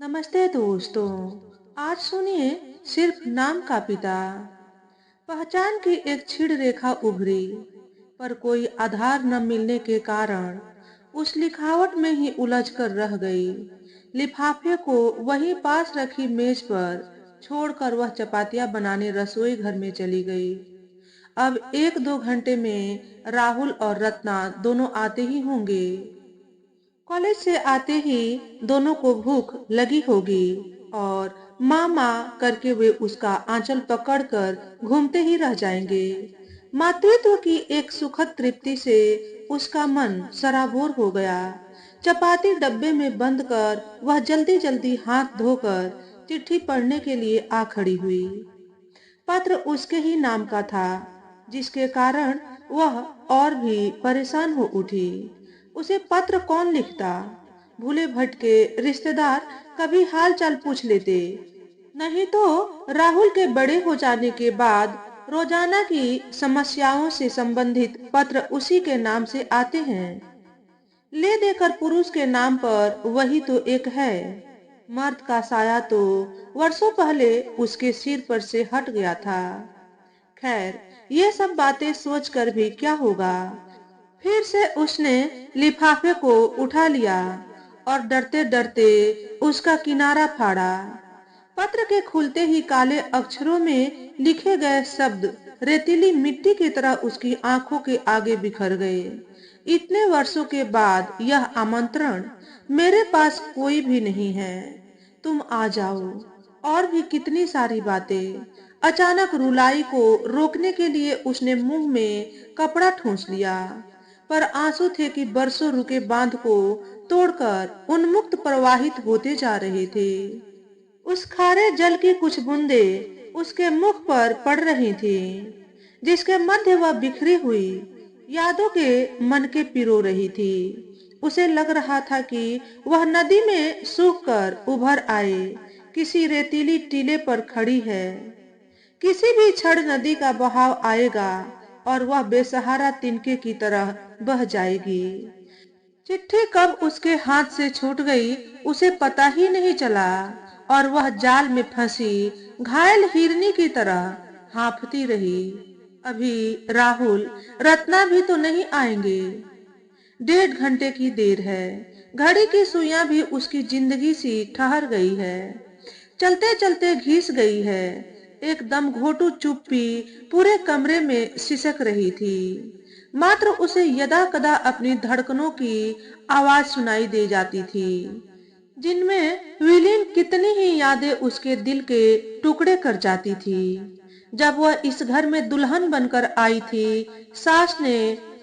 नमस्ते दोस्तों। आज सुनिए, सिर्फ नाम का पिता। पहचान की एक क्षीण रेखा उभरी, पर कोई आधार न मिलने के कारण उस लिखावट में ही उलझ कर रह गई। लिफाफे को वहीं पास रखी मेज पर छोड़कर वह चपातियां बनाने रसोई घर में चली गई। अब 1-2 घंटे में राहुल और रत्ना दोनों आते ही होंगे। कॉलेज से आते ही दोनों को भूख लगी होगी और माँ माँ करके वे उसका आंचल पकड़कर घूमते ही रह जाएंगे। मातृत्व की एक सुखद तृप्ति से उसका मन सराबोर हो गया। चपाती डब्बे में बंद कर वह जल्दी जल्दी हाथ धोकर चिट्ठी पढ़ने के लिए आ खड़ी हुई। पत्र उसके ही नाम का था, जिसके कारण वह और भी परेशान हो उठी। उसे पत्र कौन लिखता? भूले भटके रिश्तेदार कभी हाल चाल पूछ लेते, नहीं तो राहुल के बड़े हो जाने के बाद रोजाना की समस्याओं से संबंधित पत्र उसी के नाम से आते हैं। ले देकर पुरुष के नाम पर वही तो एक है। मर्द का साया तो वर्षों पहले उसके सिर पर से हट गया था। खैर, ये सब बातें सोचकर भी क्या होगा। फिर से उसने लिफाफे को उठा लिया और डरते डरते उसका किनारा फाड़ा। पत्र के खुलते ही काले अक्षरों में लिखे गए शब्द रेतीली मिट्टी की तरह उसकी आंखों के आगे बिखर गए। इतने वर्षों के बाद यह आमंत्रण, मेरे पास कोई भी नहीं है, तुम आ जाओ, और भी कितनी सारी बातें। अचानक रुलाई को रोकने के लिए उसने मुंह में कपड़ा ठूंस लिया, पर आंसू थे कि बरसों रुके बांध को तोड़कर उन्मुक्त प्रवाहित होते जा रहे थे। उस खारे जल की कुछ बूंदें उसके मुख पर पड़ रही थीं, जिसके मध्य वह बिखरी हुई यादों के मन के पिरो रही थी। उसे लग रहा था कि वह नदी में सूख कर उभर आए किसी रेतीली टीले पर खड़ी है। किसी भी क्षण नदी का बहाव आएगा और वह बेसहारा तिनके की तरह बह जाएगी। चिट्ठी कब उसके हाथ से छूट गई उसे पता ही नहीं चला, और वह जाल में फंसी घायल हिरनी की तरह हांफती रही। अभी राहुल रत्ना भी तो नहीं आएंगे। 1.5 घंटे की देर है। घड़ी की सुइयां भी उसकी जिंदगी सी ठहर गई है, चलते चलते घिस गई है। एकदम घोटू चुप्पी पूरे कमरे में सिसक रही थी। मात्र उसे यदा कदा अपनी धड़कनों की आवाज सुनाई दे जाती थी, जिनमें विलीन कितनी ही यादें उसके दिल के टुकड़े कर जाती थी। जब वह इस घर में दुल्हन बनकर आई थी, सास ने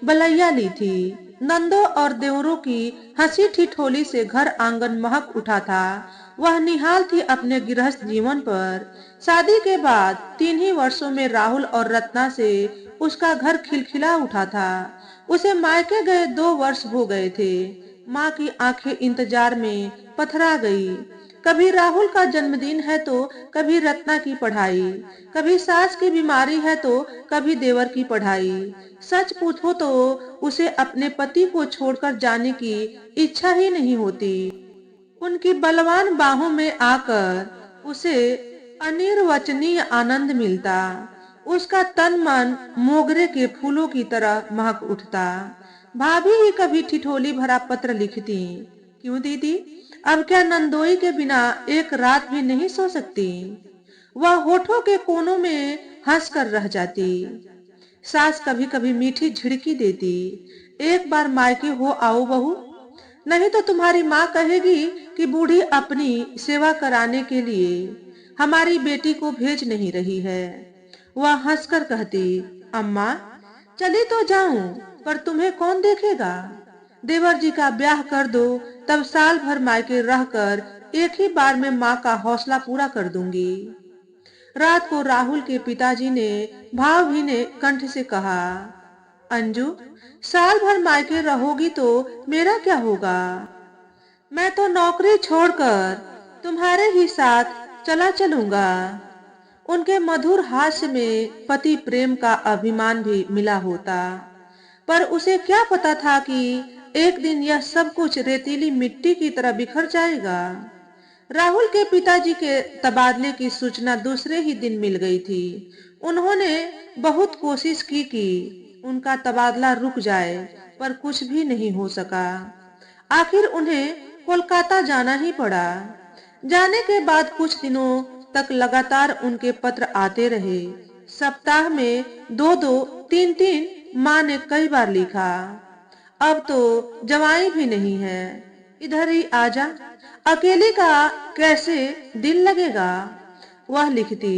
बलैया ली थी। नंदों और देवरों की हंसी ठिठोली से घर आंगन महक उठा था। वह निहाल थी अपने गृहस्थ जीवन पर। शादी के बाद 3 ही वर्षों में राहुल और रत्ना से उसका घर खिलखिला उठा था। उसे मायके गए 2 वर्ष हो गए थे। माँ की आंखें इंतजार में पथरा गई। कभी राहुल का जन्मदिन है तो कभी रत्ना की पढ़ाई, कभी सास की बीमारी है तो कभी देवर की पढ़ाई। सच पूछो तो उसे अपने पति को छोड़कर जाने की इच्छा ही नहीं होती। उनकी बलवान बाहों में आकर उसे अनिर्वचनीय आनंद मिलता। उसका तन मन मोगरे के फूलों की तरह महक उठता। भाभी ही कभी ठिठोली भरा पत्र लिखती, क्यों दीदी, अब क्या नंदोई के बिना एक रात भी नहीं सो सकती? वह होठों के कोनों में हंस कर रह जाती। सास कभी कभी मीठी झिड़की देती, एक बार मायके हो आओ बहू, नहीं तो तुम्हारी माँ कहेगी कि बूढ़ी अपनी सेवा कराने के लिए हमारी बेटी को भेज नहीं रही है। वह हंसकर कहती, अम्मा चली तो जाऊं, पर तुम्हें कौन देखेगा? देवर जी का ब्याह कर दो, तब साल भर मायके रहकर एक ही बार में माँ का हौसला पूरा कर दूंगी। रात को राहुल के पिताजी ने भावभीने कंठ से कहा, अंजू, साल भर मायके रहोगी तो मेरा क्या होगा? मैं तो नौकरी छोड़कर तुम्हारे ही साथ चला चलूंगा। उनके मधुर हास्य में पति प्रेम का अभिमान भी मिला होता, पर उसे क्या पता था कि एक दिन यह सब कुछ रेतीली मिट्टी की तरह बिखर जाएगा। राहुल के पिताजी के तबादले की सूचना दूसरे ही दिन मिल गई थी। उन्होंने बहुत कोशिश की कि उनका तबादला रुक जाए, पर कुछ भी नहीं हो सका। आखिर उन्हें कोलकाता जाना ही पड़ा। जाने के बाद कुछ दिनों तक लगातार उनके पत्र आते रहे। सप्ताह में 2-2, 3-3 माँ ने कई बार लिखा, अब तो जवाई भी नहीं है, इधर ही आजा, अकेली का कैसे दिल लगेगा। वह लिखती,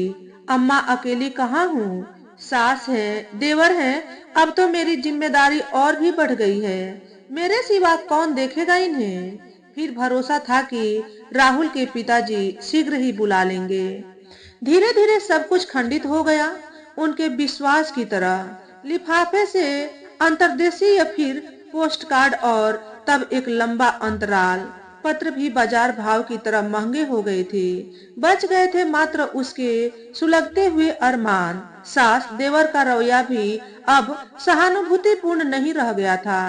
अम्मा अकेली कहाँ हूँ, सास है, देवर है, अब तो मेरी जिम्मेदारी और भी बढ़ गई है, मेरे सिवा कौन देखेगा इन्हें। फिर भरोसा था कि राहुल के पिताजी शीघ्र ही बुला लेंगे। धीरे धीरे सब कुछ खंडित हो गया। उनके विश्वास की तरह लिफाफे से अंतर्देशीय, फिर पोस्ट कार्ड, और तब एक लंबा अंतराल। पत्र भी बाजार भाव की तरह महंगे हो गए थे। बच गए थे मात्र उसके सुलगते हुए अरमान। सास देवर का रवैया भी अब सहानुभूतिपूर्ण नहीं रह गया था।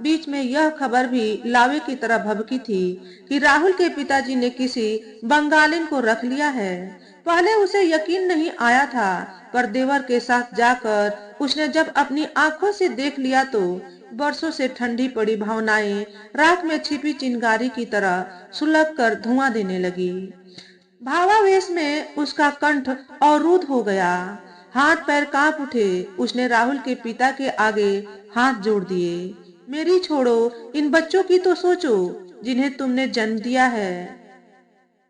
बीच में यह खबर भी लावे की तरह भभकी थी कि राहुल के पिताजी ने किसी बंगालिन को रख लिया है। पहले उसे यकीन नहीं आया था, पर देवर के साथ जाकर उसने जब अपनी आंखों से देख लिया तो बरसों से ठंडी पड़ी भावनाएं राख में छिपी चिंगारी की तरह सुलग कर धुआं देने लगी। भावावेश में उसका कंठ अवरुद्ध हो गया, हाथ पैर कांप उठे। उसने राहुल के पिता के आगे हाथ जोड़ दिए। मेरी छोड़ो, इन बच्चों की तो सोचो जिन्हें तुमने जन्म दिया है।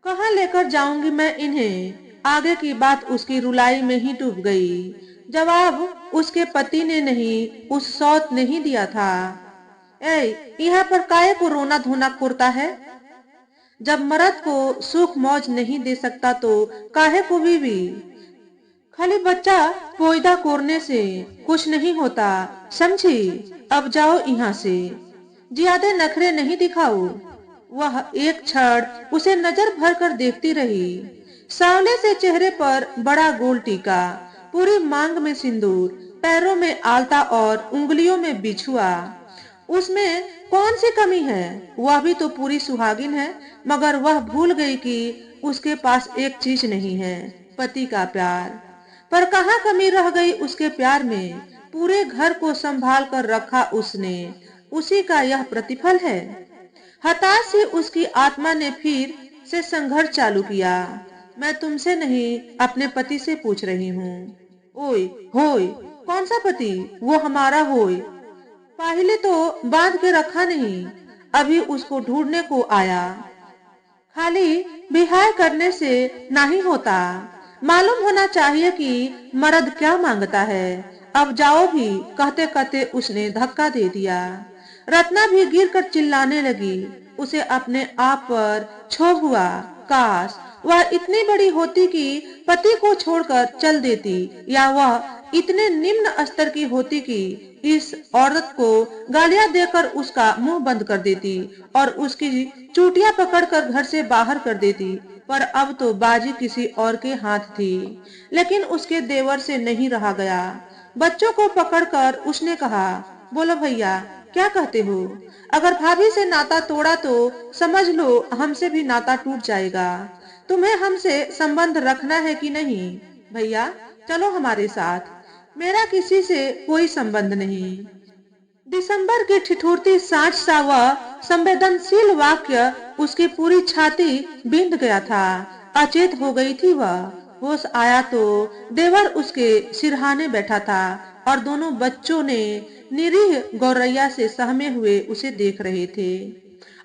कहाँ लेकर जाऊंगी मैं इन्हें। आगे की बात उसकी रुलाई में ही डूब गई। जवाब उसके पति ने नहीं, उस सौत ने ही दिया था। यहाँ पर काहे को रोना धोना कुर्ता है। जब मर्द को सुख मौज नहीं दे सकता तो काहे को बीवी। खाली बच्चा पैदा करने से कुछ नहीं होता, समझी। अब जाओ यहाँ से, ज्यादा नखरे नहीं दिखाओ। वह एक क्षण उसे नजर भर कर देखती रही। सांवले से चेहरे पर बड़ा गोल टीका, पूरी मांग में सिंदूर, पैरों में आलता और उंगलियों में बिछुआ। उसमें कौन सी कमी है। वह भी तो पूरी सुहागिन है, मगर वह भूल गई कि उसके पास एक चीज नहीं है, पति का प्यार। पर कहाँ कमी रह गई उसके प्यार में। पूरे घर को संभाल कर रखा उसने, उसी का यह प्रतिफल है। हताश से उसकी आत्मा ने फिर से संघर्ष चालू किया। मैं तुमसे नहीं, अपने पति से पूछ रही हूँ। ओए होए, कौन सा पति। वो हमारा होए, पहले तो बांध के रखा नहीं, अभी उसको ढूंढने को आया। खाली बिहार करने से नहीं होता, मालूम होना चाहिए कि मर्द क्या मांगता है। अब जाओ भी, कहते कहते उसने धक्का दे दिया। रत्ना भी गिरकर चिल्लाने लगी। उसे अपने आप पर क्षोभ हुआ। काश वह इतनी बड़ी होती कि पति को छोड़कर चल देती, या वह इतने निम्न स्तर की होती कि इस औरत को गालियां देकर उसका मुंह बंद कर देती और उसकी चूटियां पकड़कर घर से बाहर कर देती। पर अब तो बाजी किसी और के हाथ थी। लेकिन उसके देवर से नहीं रहा गया। बच्चों को पकड़कर उसने कहा, बोलो भैया, क्या कहते हो। अगर भाभी से नाता तोड़ा तो समझ लो हमसे भी नाता टूट जाएगा। तुम्हें हमसे संबंध रखना है कि नहीं। भैया चलो हमारे साथ, मेरा किसी से कोई संबंध नहीं। दिसंबर की ठिठुरती सांच सा वह संवेदनशील वाक्य उसकी पूरी छाती बिंद गया था। अचेत हो गई थी वह। होश आया तो देवर उसके सिरहाने बैठा था और दोनों बच्चों ने निरीह गौरैया से सहमे हुए उसे देख रहे थे।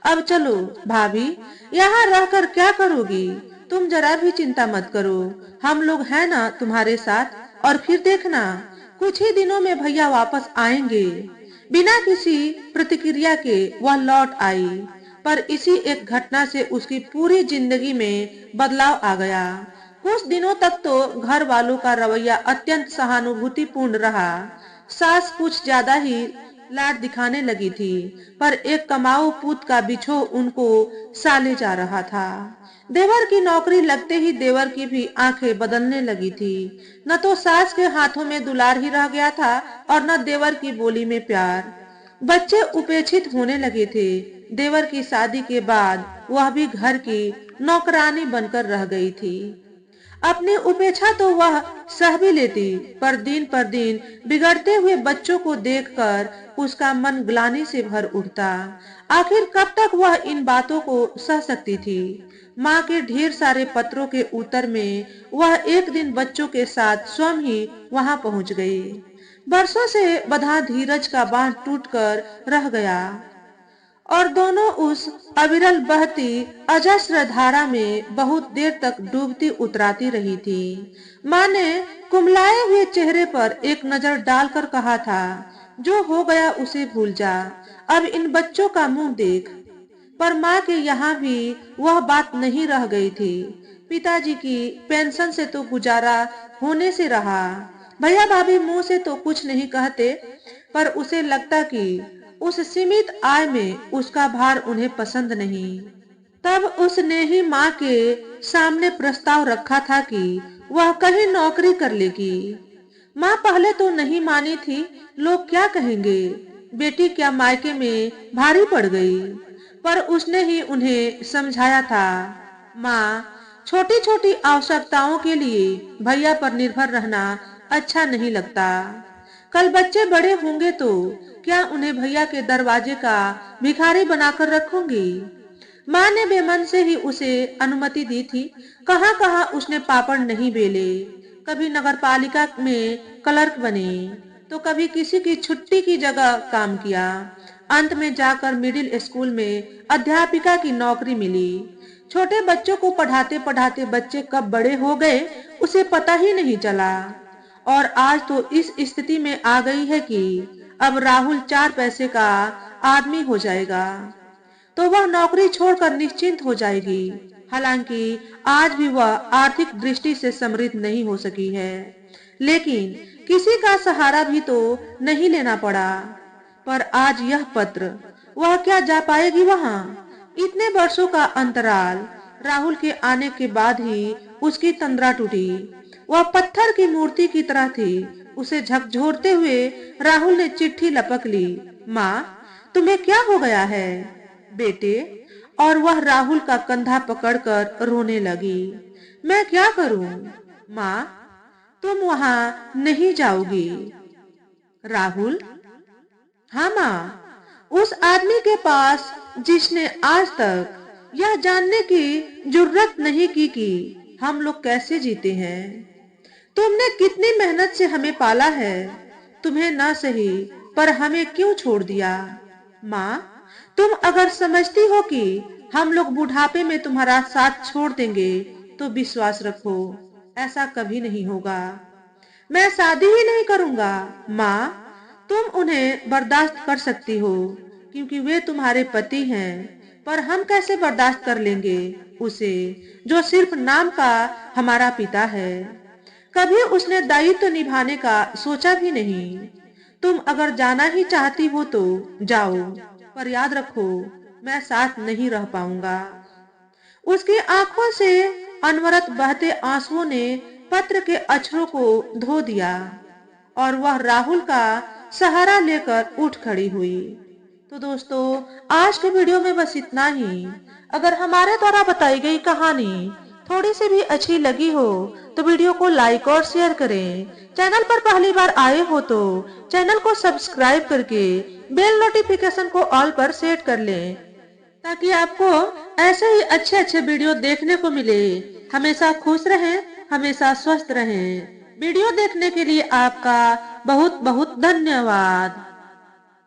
अब चलो भाभी, यहाँ रहकर क्या करोगी। तुम जरा भी चिंता मत करो, हम लोग हैं ना तुम्हारे साथ। और फिर देखना, कुछ ही दिनों में भैया वापस आएंगे। बिना किसी प्रतिक्रिया के वह लौट आई, पर इसी एक घटना से उसकी पूरी जिंदगी में बदलाव आ गया। कुछ दिनों तक तो घर वालों का रवैया अत्यंत सहानुभूतिपूर्ण रहा। सास कुछ ज्यादा ही लाड दिखाने लगी थी, पर एक कमाऊ पुत का बिछो उनको साले जा रहा था। देवर की नौकरी लगते ही देवर की भी आंखें बदलने लगी थी। न तो सास के हाथों में दुलार ही रह गया था और न देवर की बोली में प्यार। बच्चे उपेक्षित होने लगे थे। देवर की शादी के बाद वह भी घर की नौकरानी बनकर रह गई थी। अपनी उपेक्षा तो वह सह भी लेती, पर दिन बिगड़ते हुए बच्चों को देखकर उसका मन ग्लानि से भर उठता। आखिर कब तक वह इन बातों को सह सकती थी। माँ के ढेर सारे पत्रों के उत्तर में वह एक दिन बच्चों के साथ स्वयं ही वहां पहुंच गई। बरसों से बंधा धीरज का बांध टूटकर रह गया और दोनों उस अविरल बहती अजस्र धारा में बहुत देर तक डूबती उतराती रही थी। माँ ने कुमलाए हुए चेहरे पर एक नजर डालकर कहा था, जो हो गया उसे भूल जा, अब इन बच्चों का मुंह देख। पर माँ के यहाँ भी वह बात नहीं रह गई थी। पिताजी की पेंशन से तो गुजारा होने से रहा। भैया भाभी मुंह से तो कुछ नहीं कहते, पर उसे लगता कि उस सीमित आय में उसका भार उन्हें पसंद नहीं। तब उसने ही माँ के सामने प्रस्ताव रखा था कि वह कहीं नौकरी कर लेगी। माँ पहले तो नहीं मानी थी, लोग क्या कहेंगे, बेटी क्या मायके में भारी पड़ गई। पर उसने ही उन्हें समझाया था, माँ, छोटी छोटी आवश्यकताओं के लिए भैया पर निर्भर रहना अच्छा नहीं लगता। कल बच्चे बड़े होंगे तो क्या उन्हें भैया के दरवाजे का भिखारी बनाकर रखूंगी। माँ ने बेमन से ही उसे अनुमति दी थी। कहाँ कहाँ उसने पापड़ नहीं बेले, कभी नगरपालिका में क्लर्क बने, तो कभी किसी की छुट्टी की जगह काम किया। अंत में जाकर मिडिल स्कूल में अध्यापिका की नौकरी मिली। छोटे बच्चों को पढ़ाते पढ़ाते बच्चे कब बड़े हो गए उसे पता ही नहीं चला। और आज तो इस स्थिति में आ गई है कि अब राहुल 4 पैसे का आदमी हो जाएगा, तो वह नौकरी छोड़कर निश्चिंत हो जाएगी। हालांकि आज भी वह आर्थिक दृष्टि से समृद्ध नहीं हो सकी है, लेकिन किसी का सहारा भी तो नहीं लेना पड़ा। पर आज यह पत्र, वह क्या जा पाएगी वहां? इतने वर्षों का अंतराल, राहुल के आने के बाद ही उसकी तंद्रा टूटी। वह पत्थर की मूर्ति की तरह थी। उसे झकझोरते हुए राहुल ने चिट्ठी लपक ली। माँ, तुम्हें क्या हो गया है बेटे? और वह राहुल का कंधा पकड़कर रोने लगी। मैं क्या करूं माँ, तुम वहां नहीं जाओगी। राहुल, हाँ माँ, उस आदमी के पास जिसने आज तक यह जानने की जुर्रत नहीं की कि हम लोग कैसे जीते हैं। तुमने कितनी मेहनत से हमें पाला है, तुम्हें ना सही पर हमें क्यों छोड़ दिया। माँ, तुम अगर समझती हो कि हम लोग बुढ़ापे में तुम्हारा साथ छोड़ देंगे तो विश्वास रखो, ऐसा कभी नहीं होगा। मैं शादी ही नहीं करूंगा। माँ, तुम उन्हें बर्दाश्त कर सकती हो क्योंकि वे तुम्हारे पति हैं, पर हम कैसे बर्दाश्त कर लेंगे उसे, जो सिर्फ नाम का हमारा पिता है। कभी उसने दायित्व निभाने का सोचा भी नहीं। तुम अगर जाना ही चाहती हो तो जाओ, पर याद रखो मैं साथ नहीं रह पाऊंगा। उसकी आंखों से अनवरत बहते आंसुओं ने पत्र के अक्षरों को धो दिया और वह राहुल का सहारा लेकर उठ खड़ी हुई। तो दोस्तों, आज के वीडियो में बस इतना ही। अगर हमारे द्वारा बताई गई कहानी थोड़ी सी भी अच्छी लगी हो तो वीडियो को लाइक और शेयर करें। चैनल पर पहली बार आए हो तो चैनल को सब्सक्राइब करके बेल नोटिफिकेशन को ऑल पर सेट कर लें, ताकि आपको ऐसे ही अच्छे अच्छे वीडियो देखने को मिले। हमेशा खुश रहें, हमेशा स्वस्थ रहें। वीडियो देखने के लिए आपका बहुत बहुत धन्यवाद।